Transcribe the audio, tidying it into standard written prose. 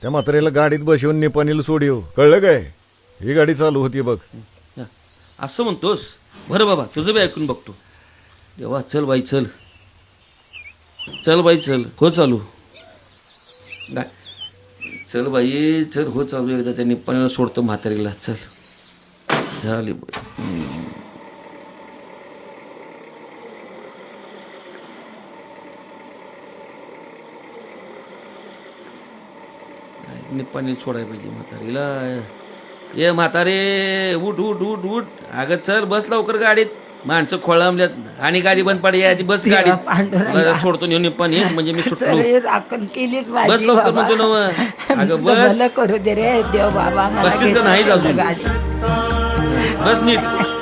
त्या म्हातारीला गाडीत बसवून निपाणीला सोडीव, कळलं काय? ही गाडी चालू होती बघ. असं म्हणतोस? बरं बाबा, तुझं बी ऐकून बघतो. देवा, चल बाई चल, चल बाई चल, हो चालू. चल बाई चल, हो चालू. एकदा त्या निपाणीला सोडतो म्हातारीला. चल झाली बाई. निपाणीला सोडायला पाहिजे म्हातारीला. ये म्हातारे, उठ उठ उठ उठ. अगं चल, बस लवकर गाडीत. माणसं खोळंबल्यात आणि गाडी बंद पडली. आधी बस गाडीत. पांडुरंगा. सोडतो नेऊन निपाणी म्हणजे मी सुटलो. सगळी राखण केलीच बस माझी लवकर बाबा. म्हणतो ना. अगं तुझं बस. भलं करू दे रे देव बाबा. मला बसतीस का नाही घेऊन अजून? गाडी. बस नीट.